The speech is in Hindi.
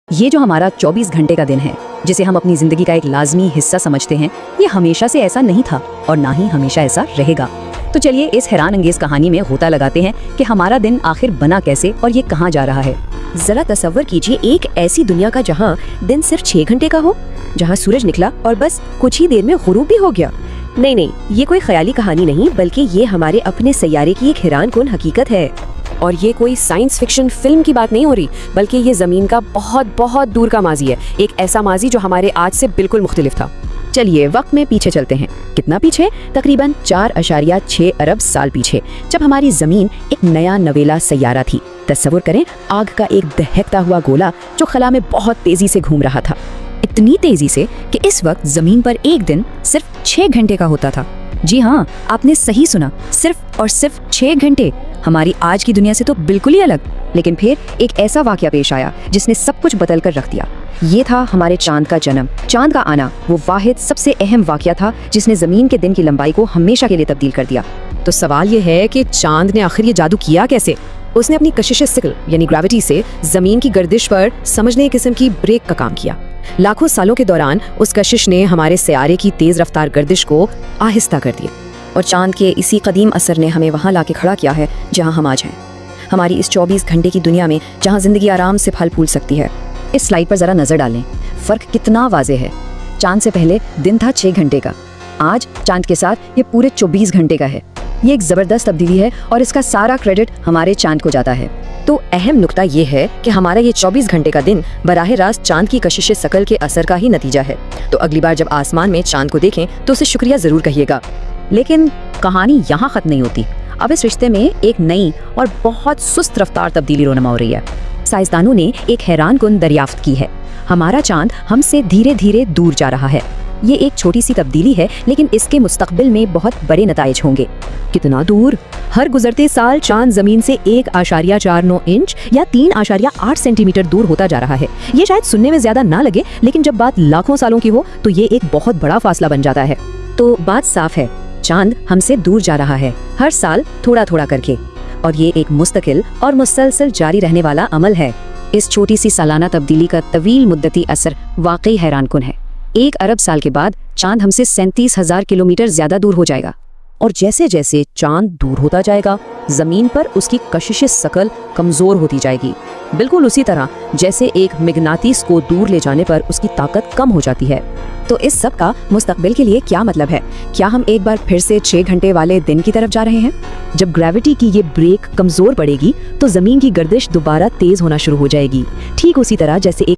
ये जो हमारा 24 घंटे का दिन है, जिसे हम अपनी जिंदगी का एक लाजमी हिस्सा समझते हैं, ये हमेशा से ऐसा नहीं था और ना ही हमेशा ऐसा रहेगा। तो चलिए इस हैरान अंगेज कहानी में गोता लगाते हैं कि हमारा दिन आखिर बना कैसे और ये कहाँ जा रहा है। जरा तसव्वुर कीजिए एक ऐसी दुनिया का जहाँ दिन सिर्फ 6 घंटे का हो, जहाँ सूरज निकला और बस कुछ ही देर में गुरूब भी हो गया। नहीं, ये कोई ख्याली कहानी नहीं, बल्कि ये हमारे अपने सैयारे की एक हैरान कुन हकीकत है। और ये कोई साइंस फिक्शन फिल्म की बात नहीं हो रही, बल्कि ये जमीन का बहुत बहुत दूर का माजी है। एक ऐसा माजी जो हमारे आज से बिल्कुल मुख्तलिफ था। चलिए वक्त में पीछे चलते हैं। कितना पीछे? तकरीबन 4.6 अरब साल पीछे, जब हमारी जमीन एक नया नवेला सैयारा थी। तस्वुर करें, आग का एक दहकता हुआ गोला जो खला में बहुत तेजी से घूम रहा था, इतनी तेजी से कि इस वक्त जमीन पर एक दिन सिर्फ 6 घंटे का होता था। जी हाँ, आपने सही सुना, सिर्फ और सिर्फ 6 घंटे। हमारी आज की दुनिया से तो बिल्कुल ही अलग। लेकिन फिर एक ऐसा वाकया पेश आया जिसने सब कुछ बदल कर रख दिया। ये था हमारे चांद का जन्म, चांद का आना। वो वाहिद सबसे अहम वाकया था जिसने जमीन के दिन की लंबाई को हमेशा के लिए तब्दील कर दिया। तो सवाल ये है कि चांद ने आखिर ये जादू किया कैसे? उसने अपनी कशिश सिकल यानी ग्रेविटी से जमीन की गर्दिश पर समझने एक किस्म की ब्रेक का काम किया। लाखों सालों के दौरान उस कशिश ने हमारे सैयारे की तेज रफ्तार गर्दिश को आहिस्ता कर दिया और चांद के इसी कदीम असर ने हमें वहाँ लाके खड़ा किया है जहाँ हम आज हैं, हमारी इस 24 घंटे की दुनिया में जहाँ जिंदगी आराम से फल फूल सकती है। इस स्लाइड पर जरा नजर डालें, फर्क कितना वाज़ेह है। चांद से पहले दिन था 6 घंटे का, आज चांद के साथ ये पूरे 24 घंटे का है। ये एक जबरदस्त तब्दीली है और इसका सारा क्रेडिट हमारे चांद को जाता है। तो अहम नुक्ता ये है कि हमारा ये 24 घंटे का दिन बराह रास्त चांद की कशिश सकल के असर का ही नतीजा है। तो अगली बार जब आसमान में चांद को देखें तो उसे शुक्रिया जरूर कहिएगा। लेकिन कहानी यहाँ खत्म नहीं होती। अब इस रिश्ते में एक नई और बहुत सुस्त रफ्तार तब्दीली रोनमा हो रही है। साइंसदानों ने एक हैरान कुन दरियाफ्त की है, हमारा चांद हमसे धीरे धीरे दूर जा रहा है। ये एक छोटी सी तब्दीली है, लेकिन इसके मुस्तकबिल में बहुत बड़े नताइज होंगे। कितना दूर? हर गुजरते साल चांद जमीन से 1.49 इंच या 3.8 सेंटीमीटर दूर होता जा रहा है। ये शायद सुनने में ज्यादा ना लगे, लेकिन जब बात लाखों सालों की हो तो ये एक बहुत बड़ा फासला बन जाता है। तो बात साफ है, चांद हमसे दूर जा रहा है, हर साल थोड़ा थोड़ा करके। और ये एक मुस्तकिल और मुसलसल जारी रहने वाला अमल है। इस छोटी सी सालाना तब्दीली का तवील मुद्दती असर वाकई हैरान कुन है। 1 अरब साल के बाद चांद हमसे 37,000 किलोमीटर ज्यादा दूर हो जाएगा। और जैसे जैसे चांद दूर होता जाएगा, जमीन पर उसकी कशिश सकल कमजोर होती जाएगी, बिल्कुल उसी तरह जैसे एक मिगनातीस को दूर ले जाने पर उसकी ताकत कम हो जाती है। तो इस सब का मुस्तकबिल के लिए क्या मतलब है? क्या हम एक बार फिर से 6 घंटे वाले दिन की तरफ जा रहे हैं? जब ग्रेविटी की ये ब्रेक कमजोर पड़ेगी तो जमीन की गर्दिश दोबारा तेज होना शुरू हो जाएगी, ठीक उसी तरह जैसे एक